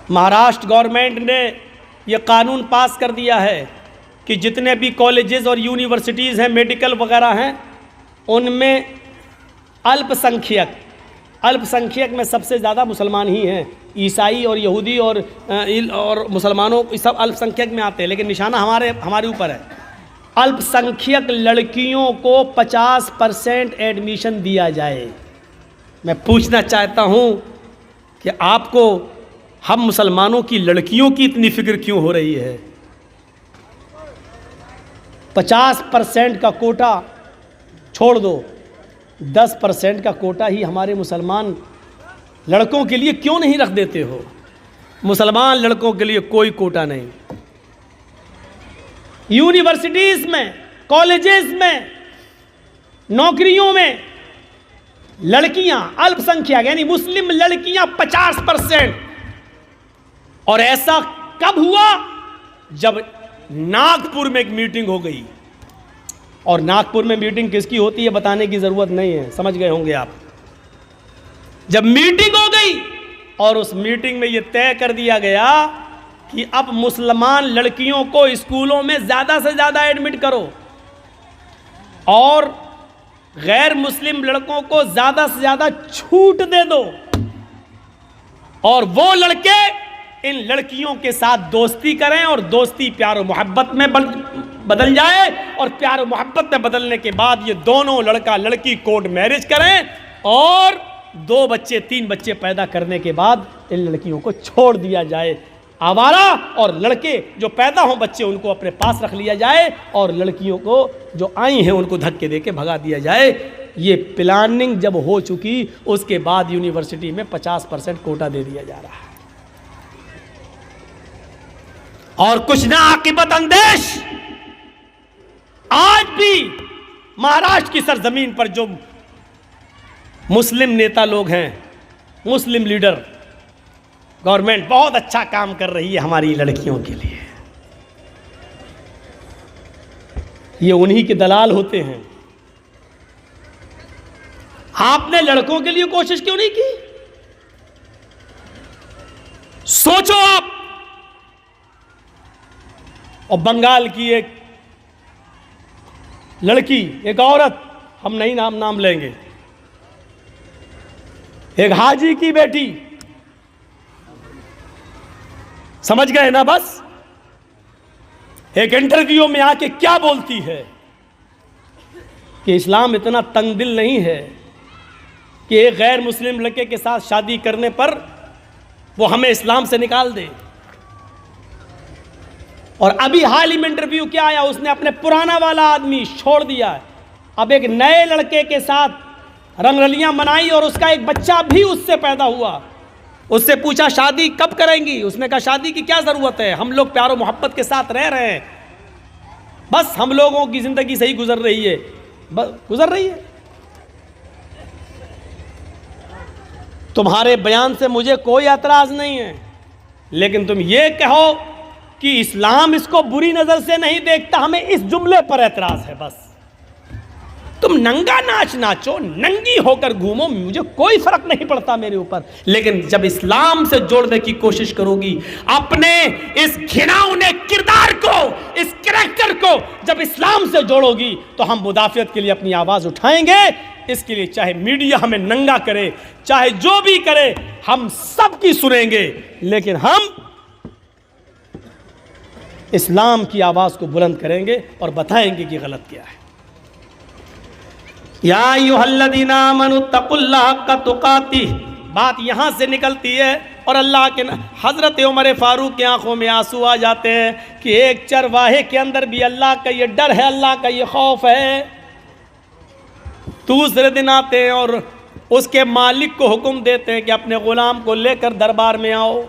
Maharashtra government ने ये कानून पास कर दिया है कि जितने भी कॉलेजेस और यूनिवर्सिटीज़ हैं, मेडिकल वगैरह हैं, उनमें अल्पसंख्यक में सबसे ज़्यादा मुसलमान ही हैं। ईसाई और यहूदी और मुसलमानों सब अल्पसंख्यक में आते हैं, लेकिन निशाना हमारे ऊपर है। अल्पसंख्यक लड़कियों को 50% एडमिशन दिया जाए। मैं पूछना चाहता हूँ कि आपको हम मुसलमानों की लड़कियों की इतनी फिक्र क्यों हो रही है? 50% का कोटा छोड़ दो, 10% का कोटा ही हमारे मुसलमान लड़कों के लिए क्यों नहीं रख देते हो? मुसलमान लड़कों के लिए कोई कोटा नहीं। यूनिवर्सिटीज़ में, कॉलेजेस में, नौकरियों में लड़कियां अल्पसंख्यक यानी मुस्लिम लड़कियां 50%। और ऐसा कब हुआ? जब नागपुर में एक मीटिंग हो गई। और नागपुर में मीटिंग किसकी होती है बताने की ज़रूरत नहीं है, समझ गए होंगे आप। जब मीटिंग हो गई और उस मीटिंग में यह तय कर दिया गया कि अब मुसलमान लड़कियों को स्कूलों में ज़्यादा से ज़्यादा एडमिट करो और गैर मुस्लिम लड़कों को ज़्यादा से ज़्यादा छूट दे दो, और वो लड़के इन लड़कियों के साथ दोस्ती करें और दोस्ती प्यार और मोहब्बत में बदल जाए, और प्यार और मोहब्बत में बदलने के बाद ये दोनों लड़का लड़की कोर्ट मैरिज करें और 2 बच्चे 3 बच्चे पैदा करने के बाद इन लड़कियों को छोड़ दिया जाए। आवारा और लड़के जो पैदा हों बच्चे उनको अपने पास रख लिया जाए, और लड़कियों को जो आई हैं उनको धक्के देके भगा दिया जाए। ये प्लानिंग जब हो चुकी उसके बाद यूनिवर्सिटी में 50% कोटा दे दिया जा रहा है। और कुछ ना आकिबत अंदेश आज भी महाराष्ट्र की सरजमीन पर जो मुस्लिम नेता लोग हैं, मुस्लिम लीडर, गवर्नमेंट बहुत अच्छा काम कर रही है हमारी लड़कियों के लिए। ये उन्हीं के दलाल होते हैं। आपने लड़कों के लिए कोशिश क्यों नहीं की? सोचो आप। और बंगाल की एक लड़की, एक औरत, हम नहीं नाम लेंगे, एक हाजी की बेटी, समझ गए ना? बस एक इंटरव्यू में आके क्या बोलती है कि इस्लाम इतना तंगदिल नहीं है कि एक गैर मुस्लिम लड़के के साथ शादी करने पर वो हमें इस्लाम से निकाल दे। और अभी हाल ही में इंटरव्यू क्या आया, उसने अपने पुराना वाला आदमी छोड़ दिया है, अब एक नए लड़के के साथ रंगरलियां मनाई और उसका एक बच्चा भी उससे पैदा हुआ। उससे पूछा शादी कब करेंगी? उसने कहा शादी की क्या ज़रूरत है, हम लोग प्यार और मोहब्बत के साथ रह रहे हैं, बस हम लोगों की ज़िंदगी सही गुजर रही है, बस गुजर रही है। तुम्हारे बयान से मुझे कोई एतराज़ नहीं है, लेकिन तुम ये कहो कि इस्लाम इसको बुरी नज़र से नहीं देखता, हमें इस जुमले पर एतराज़ है। बस तुम नंगा नाच नाचो, नंगी होकर घूमो, मुझे कोई फर्क नहीं पड़ता मेरे ऊपर, लेकिन जब इस्लाम से जोड़ने की कोशिश करोगी, अपने इस घिनौने किरदार को, इस कैरेक्टर को जब इस्लाम से जोड़ोगी, तो हम मुदाफ़ियत के लिए अपनी आवाज़ उठाएंगे। इसके लिए चाहे मीडिया हमें नंगा करे, चाहे जो भी करे, हम सब की सुनेंगे, लेकिन हम इस्लाम की आवाज़ को बुलंद करेंगे और बताएंगे कि गलत क्या है। या अय्युहल्लज़ीना आमनू तक़ुल्लाह हक़्क़ तुक़ातिह, बात यहाँ से निकलती है। और अल्लाह के हज़रत उमर फ़ारूक की आंखों में आंसू आ जाते हैं कि एक चरवाहे के अंदर भी अल्लाह का ये डर है, अल्लाह का ये खौफ है। दूसरे दिन आते हैं और उसके मालिक को हुक्म देते हैं कि अपने ग़ुलाम को लेकर दरबार में आओ।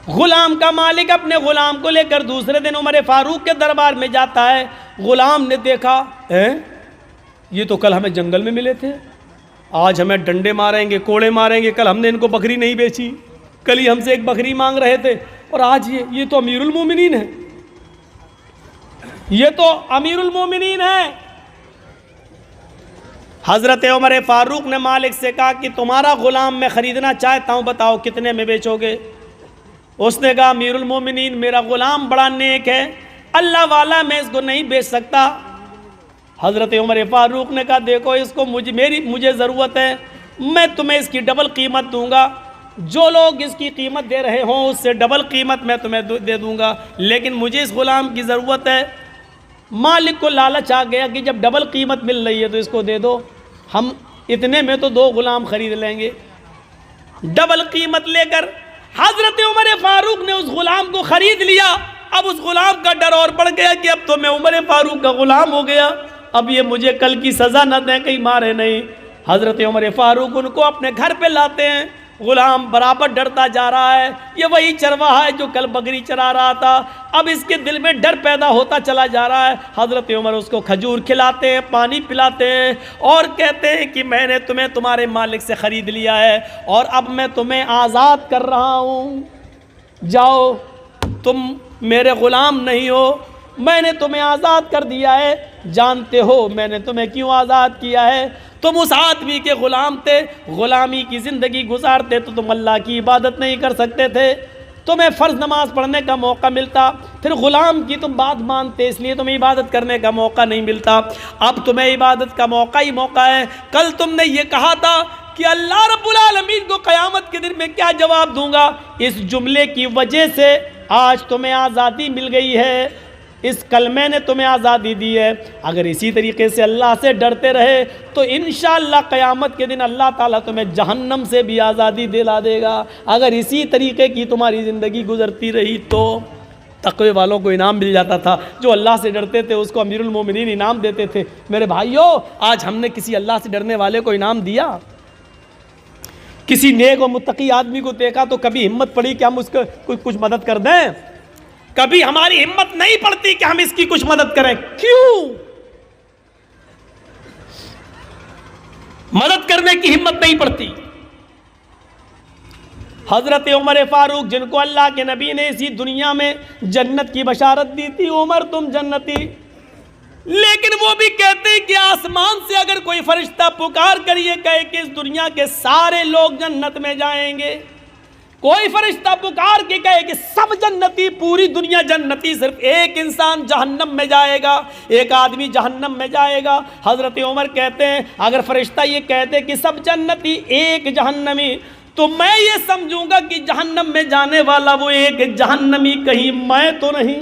ग़ुलाम का मालिक अपने ग़ुलाम को लेकर दूसरे दिन उमर फ़ारूक के दरबार में जाता है। ग़ुलाम ने देखा, ये तो कल हमें जंगल में मिले थे, आज हमें डंडे मारेंगे, कोड़े मारेंगे, कल हमने इनको बकरी नहीं बेची, कल ही हमसे एक बकरी मांग रहे थे, और आज ये तो अमीरुल मोमिनीन है, ये तो अमीरुल मोमिनीन है। हज़रत उमर फ़ारूक ने मालिक से कहा कि तुम्हारा ग़ुलाम मैं ख़रीदना चाहता हूँ, बताओ कितने में बेचोगे? उसने कहा अमीरुल मोमिनीन मेरा ग़ुलाम बड़ा नेक है, अल्लाह वाला, मैं इसको नहीं बेच सकता। हज़रत उमर फ़ारूक ने कहा देखो इसको मुझे ज़रूरत है, मैं तुम्हें इसकी डबल कीमत दूंगा, जो लोग इसकी कीमत दे रहे हों उससे डबल कीमत मैं तुम्हें दे दूंगा, लेकिन मुझे इस ग़ुलाम की ज़रूरत है। मालिक को लालच आ गया कि जब डबल कीमत मिल रही है तो इसको दे दो, हम इतने में तो 2 ग़ुलाम ख़रीद लेंगे। डबल कीमत लेकर हज़रत उमर फ़ारूक ने उस ग़ुलाम को ख़रीद लिया। अब उस ग़ुलाम का डर और बढ़ गया कि अब तो मैं उमर फ़ारूक का ग़ुलाम हो गया, अब ये मुझे कल की सज़ा न दें, कहीं मारे नहीं। हज़रत उमर फ़ारूक उनको अपने घर पे लाते हैं। ग़ुलाम बराबर डरता जा रहा है, ये वही चरवाहा है जो कल बकरी चरा रहा था, अब इसके दिल में डर पैदा होता चला जा रहा है। हज़रत उमर उसको खजूर खिलाते हैं, पानी पिलाते हैं और कहते हैं कि मैंने तुम्हें तुम्हारे मालिक से ख़रीद लिया है और अब मैं तुम्हें आज़ाद कर रहा हूँ, जाओ, तुम मेरे ग़ुलाम नहीं हो, मैंने तुम्हें आज़ाद कर दिया है। जानते हो मैंने तुम्हें क्यों आज़ाद किया है? तुम उस आदमी के ग़ुलाम थे, ग़ुलामी की ज़िंदगी गुजारते तो तुम अल्लाह की इबादत नहीं कर सकते थे, तुम्हें फ़र्ज़ नमाज पढ़ने का मौका मिलता, फिर ग़ुलाम की तुम बात मानते इसलिए तुम्हें इबादत करने का मौका नहीं मिलता। अब तुम्हें इबादत का मौका ही मौका है। कल तुमने ये कहा था कि अल्लाह रब्बुल आलमीन को क़यामत के दिन में क्या जवाब दूंगा, इस जुमले की वजह से आज तुम्हें आज़ादी मिल गई है, इस कलमे ने तुम्हें आज़ादी दी है। अगर इसी तरीके से अल्लाह से डरते रहे तो इंशाअल्लाह क़यामत के दिन अल्लाह ताला तुम्हें जहन्नम से भी आज़ादी दिला देगा। अगर इसी तरीके की तुम्हारी ज़िंदगी गुजरती रही तो तक़वे वालों को इनाम मिल जाता था, जो अल्लाह से डरते थे उसको अमीरुल मोमिनीन इनाम देते थे। मेरे भाइयों, आज हमने किसी अल्लाह से डरने वाले को इनाम दिया? किसी नेक और मुत्तकी आदमी को देखा तो कभी हिम्मत पड़ी कि हम उसको कुछ मदद कर दें? कभी हमारी हिम्मत नहीं पड़ती कि हम इसकी कुछ मदद करें। क्यों? मदद करने की हिम्मत नहीं पड़ती। हजरत उमर फारूक, जिनको अल्लाह के नबी ने इसी दुनिया में जन्नत की बशारत दी थी, उमर तुम जन्नती, लेकिन वो भी कहते हैं कि आसमान से अगर कोई फरिश्ता पुकार कर ये कहे कि इस दुनिया के सारे लोग जन्नत में जाएंगे, कोई फरिश्ता पुकार के कहे कि सब जन्नती, पूरी दुनिया जन्नती, सिर्फ एक इंसान जहन्नम में जाएगा, एक आदमी जहन्नम में जाएगा। हज़रत उमर कहते हैं अगर फरिश्ता ये कहते कि सब जन्नती एक जहन्नमी, तो मैं ये समझूंगा कि जहन्नम में जाने वाला वो एक जहन्नमी कहीं मैं तो नहीं।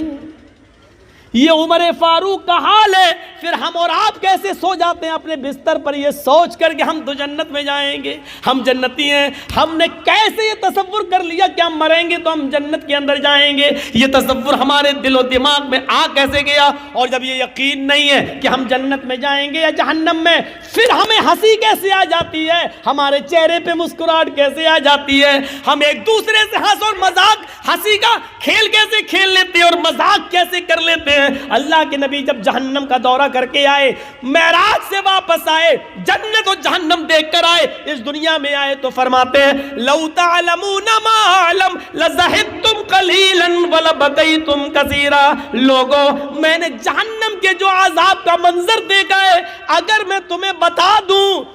ये उमर फारूक का हाल है। फिर हम और आप कैसे सो जाते हैं अपने बिस्तर पर ये सोच कर कि हम तो जन्नत में जाएंगे, हम जन्नती हैं। हमने कैसे ये तसव्वुर कर लिया कि हम मरेंगे तो हम जन्नत के अंदर जाएंगे? ये तसव्वुर हमारे दिलो दिमाग में आ कैसे गया? और जब ये यकीन नहीं है कि हम जन्नत में जाएंगे या जहन्नम में, फिर हमें हंसी कैसे आ जाती है, हमारे चेहरे पे मुस्कुराहट कैसे आ जाती है, हम एक दूसरे से हंस और मजाक, हंसी का खेल कैसे खेल लेते हैं और मजाक कैसे कर लेते हैं। अल्लाह के नबी जब जहन्नम का दौरा करके आए, मेराज से वापस आए, जन्नत और जहन्नम देखकर आए, इस दुनिया में आए तो फरमाते हैं लौ तअलमूना मा अअलम लज़हिदतुम कलीलन व लबकैतुम कसीरा। लोगों, मैंने जहन्नम के जो अज़ाब का मंजर देखा है, अगर मैं तुम्हें बता दूं,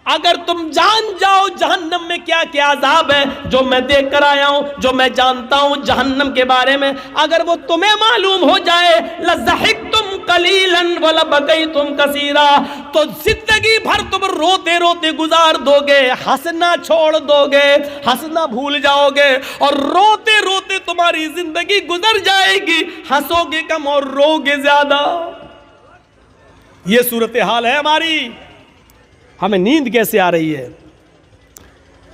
अगर तुम जान जाओ जहन्नम में क्या क्या अजाब है, जो मैं देख कर आया हूं, जो मैं जानता हूं जहन्नम के बारे में, अगर वो तुम्हें मालूम हो जाए, लज़हिकतुम कलीलन व लबकैतुम कसीरा, तो जिंदगी भर तुम रोते रोते गुजार दोगे, हंसना छोड़ दोगे, हंसना भूल जाओगे और रोते रोते तुम्हारी जिंदगी गुजर जाएगी, हंसोगे कम और रोगे ज्यादा। ये सूरत हाल है हमारी। हमें नींद कैसे आ रही है,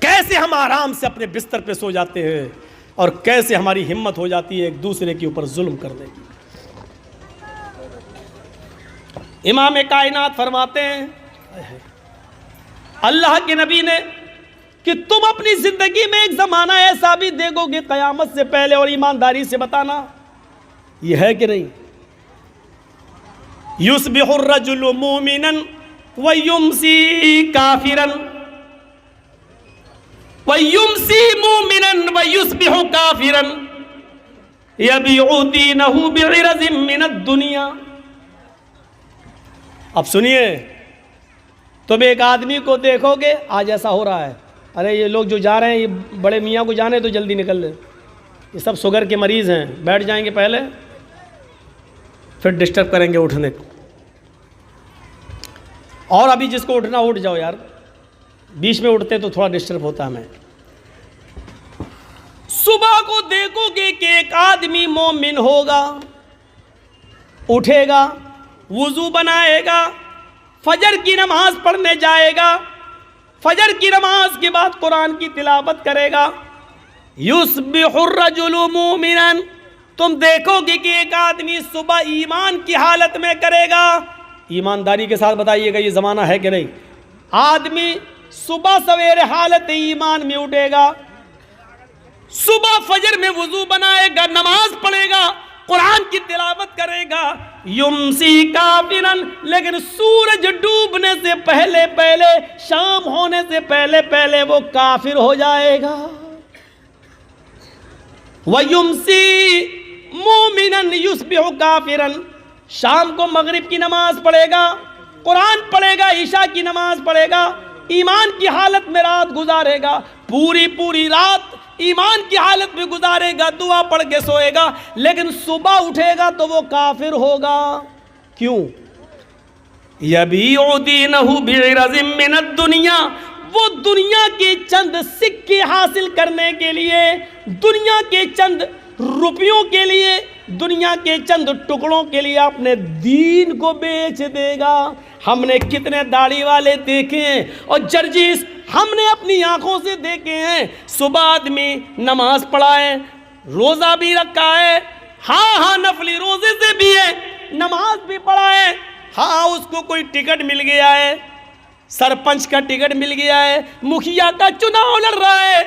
कैसे हम आराम से अपने बिस्तर पे सो जाते हैं और कैसे हमारी हिम्मत हो जाती है एक दूसरे के ऊपर जुल्म करने की। इमाम कायनात फरमाते हैं अल्लाह के नबी ने कि तुम अपनी जिंदगी में एक जमाना ऐसा भी देखोगे कयामत से पहले, और ईमानदारी से बताना यह है कि नहीं, युस्बिहुर रजुलु मुमिनन वयुमसी काफिरन वयुमसी मुमिनन वयुस्बिहु काफिरन यबीउ दीनहु बिइरज़िम मिनद दुनिया। अब सुनिए, तुम एक आदमी को देखोगे, आज ऐसा हो रहा है, अरे ये लोग जो जा रहे हैं ये बड़े मियाँ को जाने तो जल्दी निकल ले, ये सब शुगर के मरीज़ हैं, बैठ जाएंगे पहले फिर डिस्टर्ब करेंगे उठने को। और अभी जिसको उठना उठ जाओ यार, बीच में उठते तो थोड़ा डिस्टर्ब होता है। हमें सुबह को देखोगे कि एक आदमी मोमिन होगा, उठेगा, वुजू बनाएगा, फजर की नमाज पढ़ने जाएगा, फजर की नमाज के बाद कुरान की तिलावत करेगा। युस्बिहुर रजुलु मुमिनन, तुम देखोगे कि एक आदमी सुबह ईमान की हालत में करेगा। ईमानदारी के साथ बताइएगा ये ज़माना है कि नहीं। आदमी सुबह सवेरे हालत ईमान में उठेगा, सुबह फजर में वुजू बनाएगा, नमाज पढ़ेगा, कुरान की तिलावत करेगा। युमसी काफिरन, लेकिन सूरज डूबने से पहले पहले, शाम होने से पहले पहले वो काफिर हो जाएगा। वयुमसी मोमिनन युस्बिहु काफिरन, शाम को मगरिब की नमाज पढ़ेगा, कुरान पढ़ेगा, ईशा की नमाज पढ़ेगा, ईमान की हालत में रात गुजारेगा, पूरी पूरी रात ईमान की हालत में गुजारेगा, दुआ पढ़ के सोएगा, लेकिन सुबह उठेगा तो वो काफिर होगा। क्यों? यबीउ दीनहु बिइरज़िम मिनद दुनिया, वो दुनिया के चंद सिक्के हासिल करने के लिए, दुनिया के चंद रुपयों के लिए, दुनिया के चंद टुकड़ों के लिए अपने दीन को बेच देगा। हमने कितने दाढ़ी वाले देखे हैं और जर्जिस हमने अपनी आंखों से देखे हैं। सुबह आदमी नमाज पढ़ा है, रोज़ा भी रखा है, हाँ नफली रोज़े से भी है, नमाज भी पढ़ा है, हाँ उसको कोई टिकट मिल गया है, सरपंच का टिकट मिल गया है, मुखिया का चुनाव लड़ रहा है,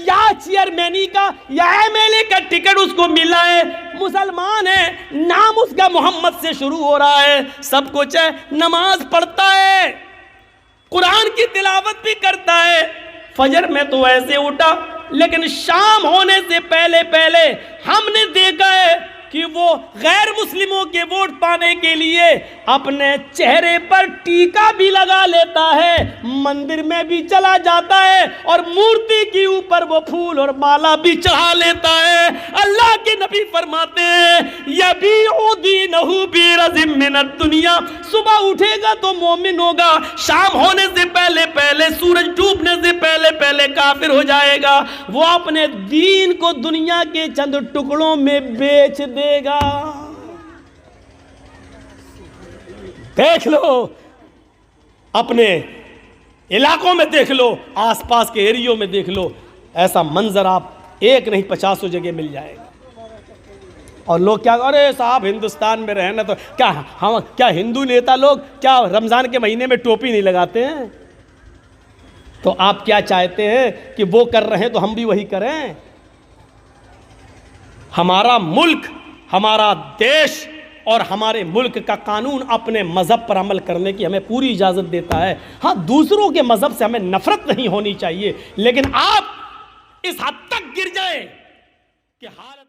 या चेयरमैनी का या एमएलए का टिकट उसको मिला है, मुसलमान है, नाम उसका मोहम्मद से शुरू हो रहा है, सब कुछ है, नमाज पढ़ता है, कुरान की तिलावत भी करता है, फजर में तो ऐसे उठा, लेकिन शाम होने से पहले पहले हमने देखा है कि वो गैर मुस्लिमों के वोट पाने के लिए अपने चेहरे पर टीका भी लगा लेता है, मंदिर में भी चला जाता है और मूर्ति के ऊपर वो फूल और माला भी चढ़ा लेता है। अल्लाह के नबी फरमाते हैं यबीउ दीनहु बिइरज़िम मिनद दुनिया, सुबह उठेगा तो मोमिन होगा, शाम होने से पहले पहले, सूरज डूबने से पहले पहले काफिर हो जाएगा। वो अपने दीन को दुनिया के चंद टुकड़ों में बेच देगा। देख लो, अपने इलाकों में देख लो, आसपास के एरियो में देख लो, ऐसा मंजर आप एक नहीं 50 जगह मिल जाएगा। और लोग क्या, अरे साहब हिंदुस्तान में रहना तो क्या, हम क्या हिंदू नेता लोग क्या रमजान के महीने में टोपी नहीं लगाते हैं? तो आप क्या चाहते हैं कि वो कर रहे हैं तो हम भी वही करें? हमारा मुल्क, हमारा देश और हमारे मुल्क का कानून अपने मज़हब पर अमल करने की हमें पूरी इजाज़त देता है। हाँ, दूसरों के मज़हब से हमें नफरत नहीं होनी चाहिए, लेकिन आप इस हद तक गिर जाए कि हालत